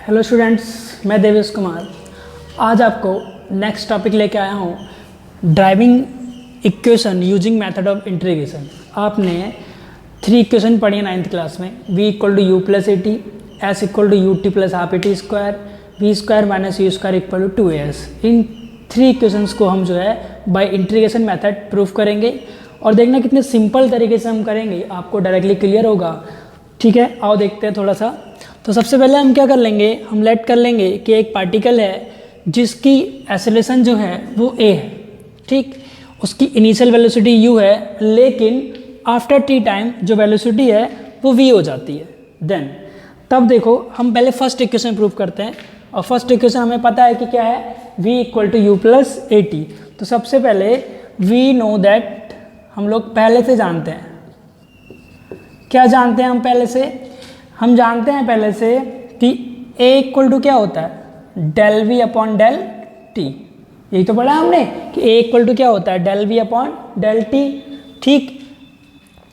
Hello students, मैं देवेश कुमार आज आपको नेक्स्ट टॉपिक लेके आया हूँ driving equation using method of integration. आपने 3 इक्वेशन पढ़ी है 9th क्लास में। v equal to u plus a t, s equal to u t plus half a t square, v square minus u square equal to 2as। इन 3 equations को हम जो है bye integration method proof करेंगे और देखना कितने सिंपल तरीके से हम करेंगे, आपको डायरेक्टली क्लियर होगा। ठीक है, आओ देखते हैं थोड़ा सा। तो सबसे पहले हम क्या कर लेंगे, हम लेट कर लेंगे कि एक पार्टिकल है जिसकी एक्सेलरेशन जो है वो a है। ठीक, उसकी इनिशियल वेलोसिटी u है, लेकिन आफ्टर टी टाइम जो वेलोसिटी है वो v हो जाती है। देन तब देखो हम पहले फर्स्ट इक्वेशन प्रूव करते हैं, और फर्स्ट इक्वेशन हमें पता है कि क्या है, v equal to u plus a t. तो सबसे पहले वी नो दैट, हम लोग पहले से जानते हैं, क्या जानते हैं हम पहले से, हम जानते हैं पहले से कि a इक्वल टू क्या होता है, del we upon del t. यही तो पढ़ा हमने कि a इक्वल टू क्या होता है, del we upon del T. ठीक,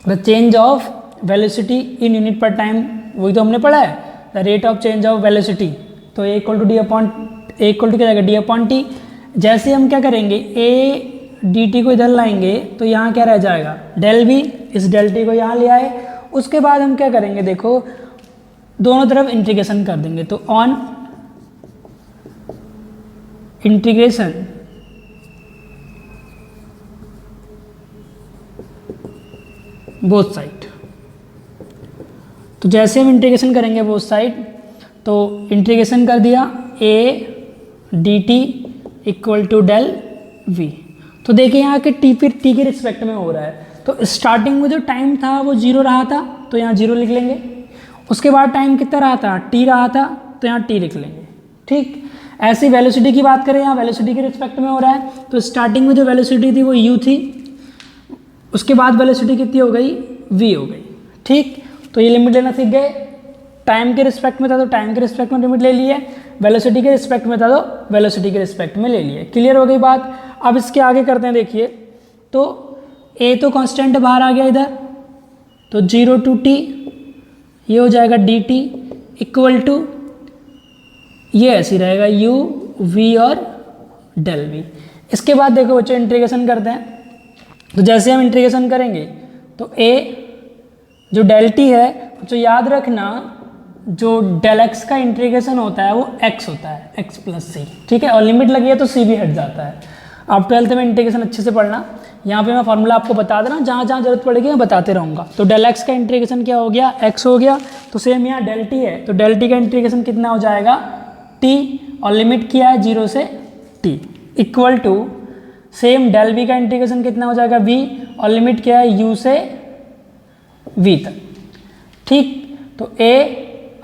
the change of velocity in unit per time, वही तो हमने पढ़ा है, the rate of change of velocity. तो a equal to D upon, a equal to क्या जाएगा, डी अपॉन टी। जैसे हम क्या करेंगे, a डी टी को इधर लाएंगे तो यहाँ क्या रह जाएगा, डेल वी, इस डेल टी को यहाँ ले आए। उसके बाद हम क्या करेंगे, देखो दोनों तरफ इंटीग्रेशन कर देंगे। तो ऑन इंटीग्रेशन बोथ साइड, तो जैसे हम इंटीग्रेशन करेंगे बोथ साइड, तो इंटीग्रेशन कर दिया a d T equal to del v। तो देखिए यहाँ के t फिर t के रिस्पेक्ट में हो रहा है। तो स्टार्टिंग में जो टाइम था वो 0 रहा था, तो यहाँ 0 लिख लेंगे। उसके बाद टाइम कितना रहा था, t रहा था, तो यहाँ t लिख लेंगे। ठीक, ऐसी वेलोसिटी की बात करें, यहाँ वेलोसिटी के रिस्पेक्ट में हो रहा है, तो स्टार्टिंग में जो वेलोसिटी थी वो u थी, उसके बाद वेलोसिटी कितनी हो गई, v हो गई। ठीक, तो ये लिमिट लेना सीख गए। टाइम के रिस्पेक्ट में था तो टाइम के रिस्पेक्ट में लिमिट ले लिए, वेलोसिटी के रिस्पेक्ट में था तो वेलोसिटी के रिस्पेक्ट में ले लिए। क्लियर हो गई बात। अब इसके आगे करते हैं, देखिए तो a तो कांस्टेंट बाहर आ गया इधर, तो 0 टू t, ये हो जाएगा डी टी इक्वल टू, ये ऐसे रहेगा u v और डेल v। इसके बाद देखो बच्चों इंटीग्रेशन करते हैं। तो जैसे हम इंटीग्रेशन करेंगे तो a जो डेल टी है, तो याद रखना जो डेल x का इंटीग्रेशन होता है वो x होता है, x प्लस सी। ठीक है, और लिमिट लगी है तो c भी हट जाता है। आप 12th में इंटीग्रेशन अच्छे से पढ़ना, यहाँ पे मैं फॉर्मूला आपको बता देना, जहाँ जहाँ जरूरत पड़ेगी मैं बताते रहूँगा। तो डेल x का इंटीग्रेशन क्या हो गया, x हो गया। तो सेम यहाँ डेल t है, तो डेल t का इंटीग्रेशन कितना हो जाएगा, t, और लिमिट किया है 0 से t equal to, same del v का इंटीग्रेशन कितना हो जाएगा, v, और लिमिट किया है u से v तक। ठीक, तो a,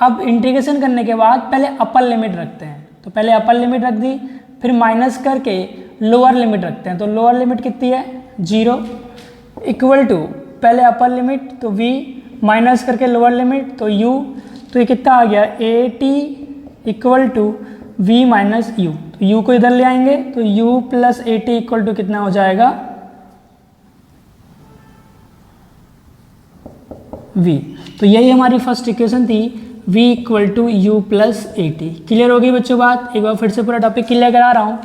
अब इंटीग्रेशन करने के बाद पहले अपर लिमिट रखते हैं, तो पहले अपर लिमिट रख दी, फिर माइनस करके लोअर लिमिट रखते हैं। तो लोअर लिमिट कितनी है, 0 इक्वल टू, पहले अपर लिमिट तो v, माइनस करके लोअर लिमिट तो u, तो ये कितना आ गया, a t equal to v minus u. तो u को इधर ले आएंगे तो u plus a t equal to कितना हो जाएगा, v। तो यही हमारी फर्स्ट इक्वेशन थी, v equal to u plus a t. Clear होगी बच्चों बात। एक बार फिर से पूरा टॉपिक क्लियर करा रहा हूँ।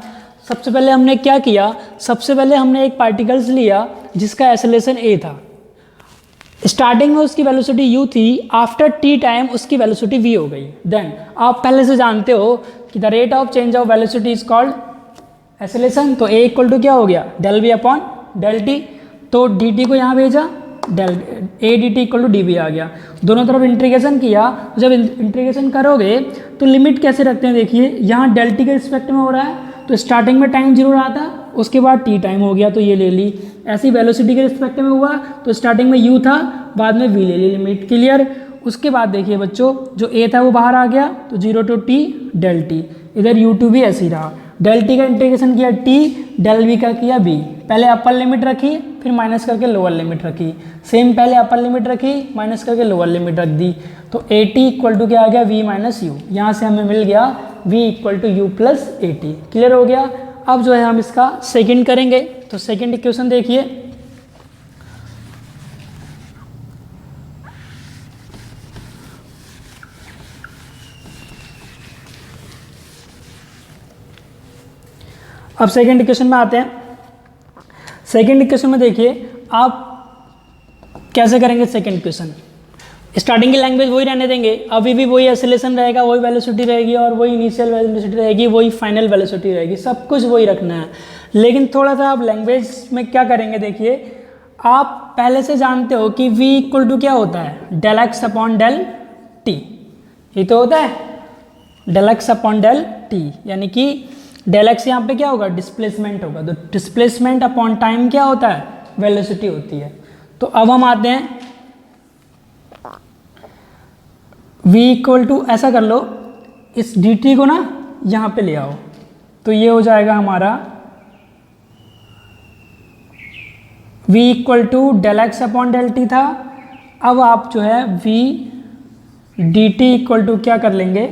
सबसे पहले हमने क्या किया, सबसे पहले हमने एक पार्टिकल्स लिया जिसका एक्सेलरेशन a था। स्टार्टिंग में उसकी वेलोसिटी u थी, आफ्टर t टाइम उसकी वेलोसिटी v हो गई। देन आप पहले से जानते हो कि the rate of change of velocity is called acceleration. तो a इक्वल टू क्या हो गया, del v upon del T. तो dt को यहाँ भेजा, del A D T equal to D V आ गया। दोनों तरफ इंटीग्रेशन किया। जब इंटीग्रेशन करोगे तो लिमिट कैसे रखते हैं, देखिए यहाँ डेल टी के रिस्पेक्ट में हो रहा है, तो स्टार्टिंग में टाइम 0 रहा था, उसके बाद टी टाइम हो गया, तो ये ले ली। ऐसी वेलोसिटी के रिस्पेक्ट में हुआ, तो स्टार्टिंग में u था, बाद में v ले ली लिमिट। क्लियर। उसके बाद देखिए बच्चों, जो a था वो बाहर आ गया, तो 0 टू t डेल टी, इधर u2 भी ऐसे ही रहा। डेल टी का इंटीग्रेशन किया t, डेल v का किया v। पहले अपर लिमिट रखी, फिर माइनस करके लोअर लिमिट रखी। सेम पहले अपर लिमिट रखी, माइनस करके लोअर लिमिट रख दी। तो ए टी इक्वल टू क्या आ गया, v माइनस यू। यहाँ से हमें मिल गया v equal to u plus a t. Clear हो गया। अब जो है हम इसका सेकंड करेंगे। तो सेकंड इक्वेशन देखिए, अब सेकेंड इक्वेशन में आते हैं। सेकेंड इक्वेशन में देखिए आप कैसे करेंगे सेकेंड इक्वेशन। स्टार्टिंग की लैंग्वेज वही रहने देंगे, अभी भी वही एसिलेशन रहेगा, वही वेलोसिटी रहेगी और वही इनिशियल वेलोसिटी रहेगी, वही फाइनल वेलोसिटी रहेगी, सब कुछ वही रखना है। लेकिन थोड़ा सा आप लैंग्वेज में क्या करेंगे, देखिए आप पहले से जानते हो कि v इक्वल टू क्या होता है, del x upon del t, ये तो होता है del x upon del t, यानी कि डेल एक्स यहाँ पे क्या होगा, डिस्प्लेसमेंट होगा, तो डिस्प्लेसमेंट अपॉन टाइम क्या होता है, वेलोसिटी होती है। तो अब हम आते हैं v इक्वल टू, ऐसा कर लो इस dt को ना यहाँ पे ले आओ, तो ये हो जाएगा हमारा v equal to del x upon del t था। अब आप जो है v dt इक्वल टू क्या कर लेंगे,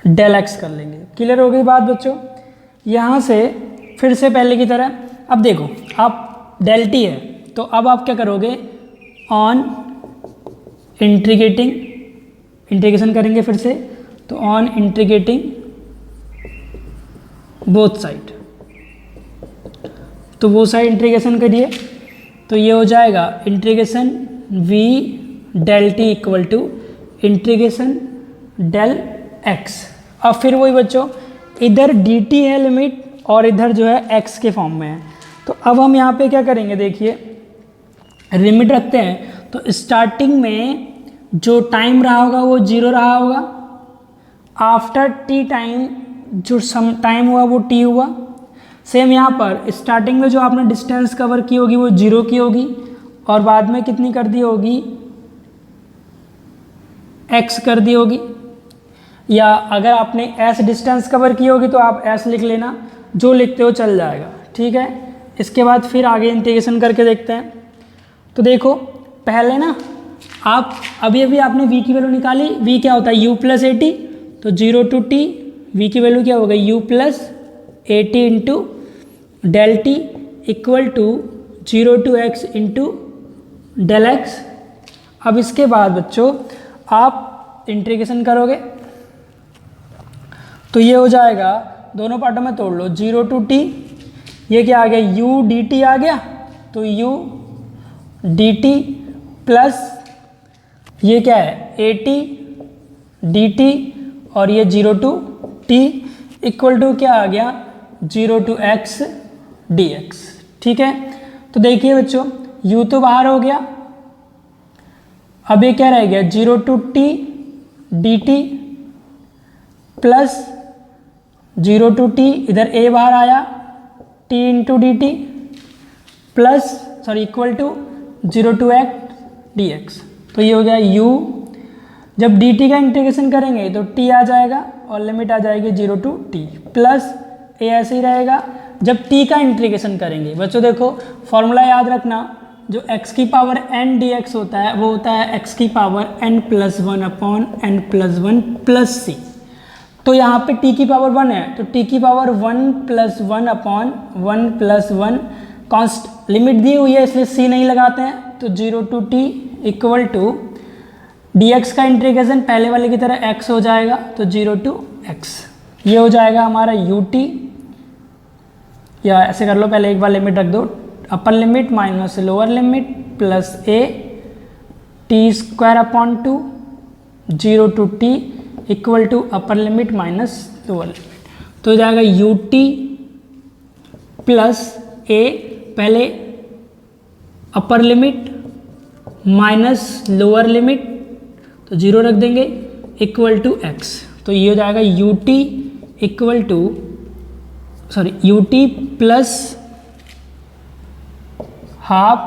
डेल एक्स कर लेंगे। क्लियर हो गई बात बच्चों। यहाँ से फिर से पहले की तरह, अब देखो आप डेल टी है तो अब आप क्या करोगे, ऑन इंटीग्रेशन करेंगे फिर से, तो ऑन इंटीग्रेटिंग बोथ साइड, तो वो साइड इंटीग्रेशन करिए, तो ये हो जाएगा integration v del t equal to integration del x। अब फिर वही बच्चों, इधर dt है लिमिट और इधर जो है x के फॉर्म में है, तो अब हम यहाँ पे क्या करेंगे, देखिए लिमिट रखते हैं, तो स्टार्टिंग में जो टाइम रहा होगा वो 0 रहा होगा, आफ्टर t टाइम जो सम टाइम हुआ वो t हुआ। सेम यहाँ पर स्टार्टिंग में जो आपने डिस्टेंस कवर की होगी वो 0 की होगी और बाद में कितनी कर दी होगी, x कर दी होगी, या अगर आपने s डिस्टेंस कवर की होगी तो आप s लिख लेना, जो लिखते हो चल जाएगा, ठीक है। इसके बाद फिर आगे इंटीग्रेशन करके देखते हैं। तो देखो पहले ना आप अभी आपने v की वैल्यू निकाली, v क्या होता है u प्लस ए टी, तो 0 टू t v की वैल्यू क्या होगा u plus a t into del t equal to 0 to x into del x. अब इसके बाद बच्चों आप इंटीग्रेशन करोगे तो ये हो जाएगा, दोनों पार्टों में तोड़ लो, 0 टू t, ये क्या आ गया u dt आ गया, तो u dt प्लस ये क्या है ए टी डी टी और ये 0 टू t इक्वल टू क्या आ गया 0 टू x dx, ठीक है। तो देखिए बच्चों u तो बाहर हो गया, अब ये क्या रह गया 0 to t dt plus 0 to t, इधर a बाहर आया t into d t plus sorry equal to 0 to x dx। तो ये हो गया u, जब dt का इंटीग्रेशन करेंगे तो t आ जाएगा और लिमिट आ जाएगी 0 टू t प्लस a ऐसे ही रहेगा। जब t का इंटीग्रेशन करेंगे बच्चों देखो फॉर्मूला याद रखना, जो x की पावर n dx होता है वो होता है x की power n plus 1 upon n plus 1 plus c। तो यहाँ पे t की पावर 1 है तो t की power 1 plus 1 upon 1 plus 1, const limit दी हुई है इसलिए c नहीं लगाते हैं, तो 0 to t equal to dx का इंटीग्रेशन पहले वाले की तरह x हो जाएगा, तो 0 टू x, ये हो जाएगा हमारा ut, या ऐसे कर लो पहले एक बार लिमिट रख दो, upper limit minus lower limit plus a t square upon 2 0 to t equal to upper limit minus lower limit, तो हो जाएगा ut प्लस a पहले upper limit minus lower limit, तो 0 रख देंगे इक्वल टू x, तो ये हो जाएगा ut equal to sorry ut plus half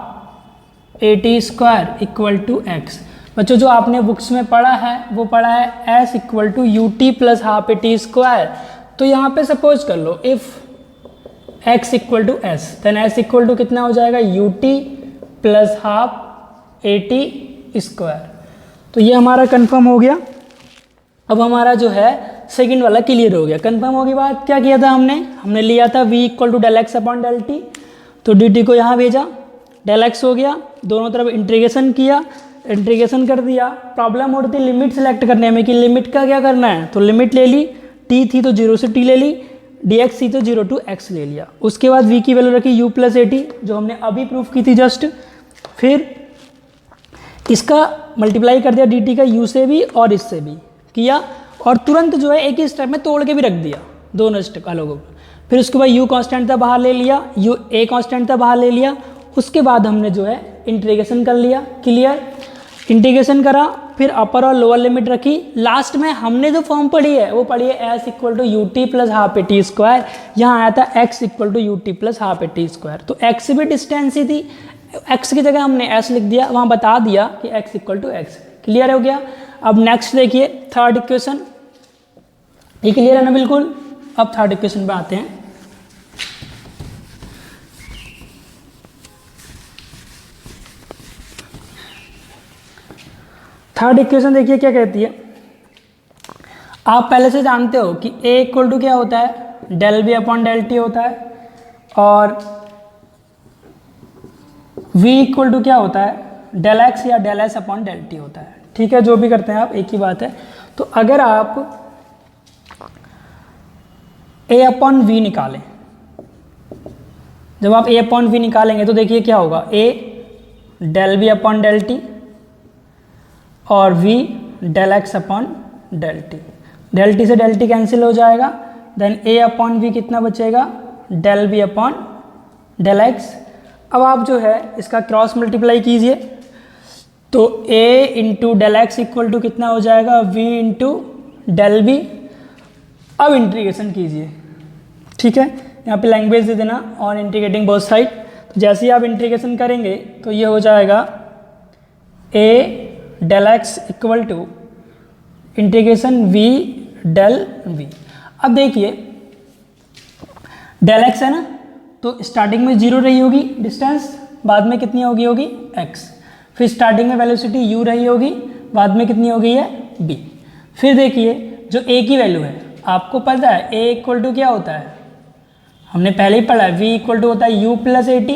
a t square equal to x। बच्चों जो आपने बुक्स में पढ़ा है वो पढ़ा है s equal to ut plus half a t square, तो यहाँ पे सपोज कर लो if x equal to s then s equal to कितना हो जाएगा ut plus half a t square. तो ये हमारा कंफर्म हो गया। अब हमारा जो है सेकंड वाला क्लियर हो गया। कंफर्म होगी बात, क्या किया था हमने लिया था v equal to del x upon del T, तो डी टी को यहाँ भेजा, डेल एक्स हो गया, दोनों तरफ इंटीग्रेशन किया, इंटीग्रेशन कर दिया। प्रॉब्लम हो रही थी लिमिट सेलेक्ट करने में कि लिमिट का क्या करना है, तो लिमिट ले ली, t थी तो 0 से t ले ली, dx सी तो 0 to x ले लिया, उसके बाद v की वैल्यू रखी u प्लस ए टी जो हमने अभी प्रूफ की थी जस्ट, फिर इसका मल्टीप्लाई कर दिया dt का u से भी और इससे भी किया, और तुरंत जो है एक ही स्टेप में तोड़ के भी रख दिया दोनों स्टेप अलग हो। फिर उसके बाद u कांस्टेंट था बाहर ले लिया, u a कांस्टेंट था बाहर ले लिया, उसके बाद हमने जो है इंटीग्रेशन कर लिया। क्लियर, इंटीग्रेशन करा, फिर अपर और लोअर लिमिट रखी, लास्ट में हमने जो फॉर्म पढ़ी है वो पढ़ी है s equal to u t plus half a t square, यहाँ आया था x equal to u t plus half a t square, तो x भी डिस्टेंस ही थी, x की जगह हमने s लिख दिया, वहाँ बता दिया कि x equal to x। Clear हो गया। अब नेक्स्ट देखिए थर्ड इक्वेशन, ये क्लियर है ना बिल्कुल। अब थर्ड इक्वेशन पे आते हैं। थर्ड इक्वेशन देखिए क्या कहती है, आप पहले से जानते हो कि a इक्वल टू क्या होता है, del b upon del t होता है, और v इक्वल टू क्या होता है, डेल एक्स या del s upon del t होता है। ठीक है, जो भी करते हैं आप एक ही बात है। तो अगर आप a अपॉन वी निकालें, जब आप a अपॉन वी निकालेंगे तो देखिए क्या होगा, a del b upon del t और v del x upon del t, del t से डेल टी कैंसिल हो जाएगा, देन a अपॉन वी कितना बचेगा, del b upon del x. अब आप जो है इसका क्रॉस मल्टीप्लाई कीजिए, तो a into del x equal to कितना हो जाएगा, v इंटू डेल बी। अब इंटीग्रेशन कीजिए, ठीक है, यहाँ पे लैंग्वेज दे देना ऑन इंटीग्रेटिंग बोथ साइड। तो जैसे ही आप इंटीग्रेशन करेंगे तो ये हो जाएगा a del x equal to integration v del v। अब देखिए डेल एक्स है ना, तो स्टार्टिंग में 0 रही होगी डिस्टेंस, बाद में कितनी होगी x, फिर स्टार्टिंग में वेलोसिटी u रही होगी, बाद में कितनी हो गई है b। फिर देखिए जो a की वैल्यू है, आपको पता है a इक्वल टू क्या होता है, हमने पहले ही पढ़ा है, v इक्वल टू होता है u प्लस ए टी।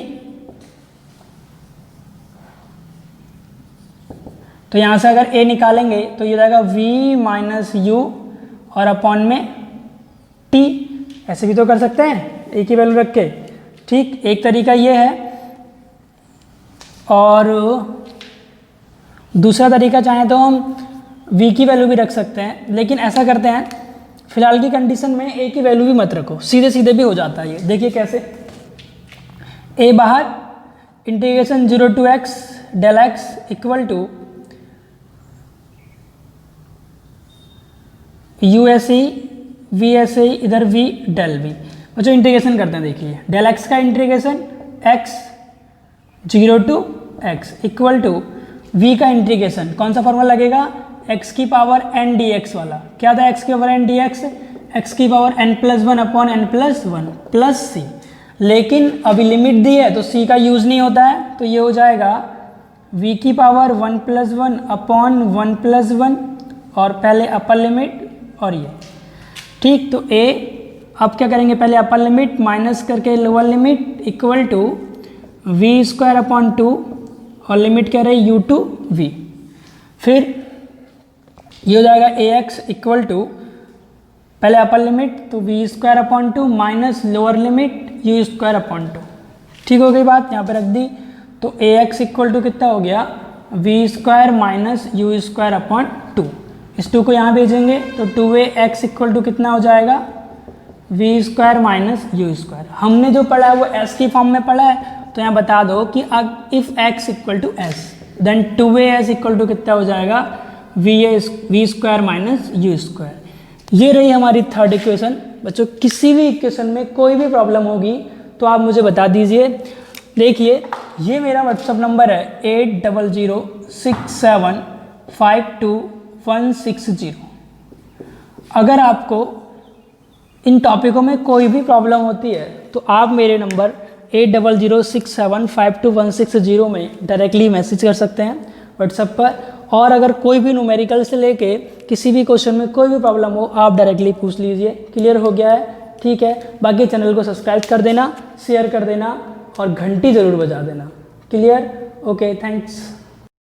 तो यहाँ से अगर a निकालेंगे तो ये जाएगा v माइनस यू और अपॉन में t, ऐसे भी तो कर सकते हैं a की वैल्यू रख के। ठीक, एक तरीका ये है, और दूसरा तरीका चाहें तो हम v की वैल्यू भी रख सकते हैं, लेकिन ऐसा करते हैं फिलहाल की कंडीशन में a की वैल्यू भी मत रखो, सीधे सीधे भी हो जाता है ये। देखिए कैसे, a बाहर, integration 0 to x del x equal to u s e v s e, इधर v डेल v। बच्चों इंटीग्रेशन करते हैं, देखिए डेल एक्स का integration x 0 to x equal to v का इंटीग्रेशन, कौन सा फॉर्मूला लगेगा, x की पावर n dx वाला। क्या था x की पावर n dx, x की power n plus one upon n plus one plus C, लेकिन अभी लिमिट दी है तो c का यूज़ नहीं होता है, तो ये हो जाएगा v की power 1 plus one upon 1 plus one, और पहले अपर लिमिट और ये। ठीक, तो a अब क्या करेंगे, पहले अपर लिमिट माइनस करके lower limit equal to v square upon 2, और लिमिट क्या रही u टू v। फिर ये हो जाएगा ax इक्वल टू पहले अपर लिमिट तो v square upon 2 minus lower limit u square upon 2। ठीक हो गई बात, यहाँ पे रख दी। तो ax इक्वल टू कितना हो गया, v square minus u square upon 2। इस 2 को यहाँ भेजेंगे तो 2ax इक्वल टू कितना हो जाएगा, v square minus u square. हमने जो पढ़ा है वो s की फॉर्म में पढ़ा है, तो यहाँ बता दो कि if x equal to s then 2as equal to कितना हो जाएगा, v square minus u square. ये रही हमारी थर्ड इक्वेशन। बच्चों किसी भी इक्वेशन में कोई भी प्रॉब्लम होगी तो आप मुझे बता दीजिए। देखिए ये मेरा व्हाट्सअप नंबर है 8006752160। अगर आपको इन टॉपिकों में कोई भी प्रॉब्लम होती है तो आप मेरे नंबर 8006752160 में डायरेक्टली मैसेज कर सकते हैं व्हाट्सएप पर। और अगर कोई भी न्यूमेरिकल से लेके किसी भी क्वेश्चन में कोई भी प्रॉब्लम हो आप डायरेक्टली पूछ लीजिए। क्लियर हो गया है? ठीक है, बाकी चैनल को सब्सक्राइब कर देना, शेयर कर देना और घंटी ज़रूर बजा देना। क्लियर? Okay, thanks.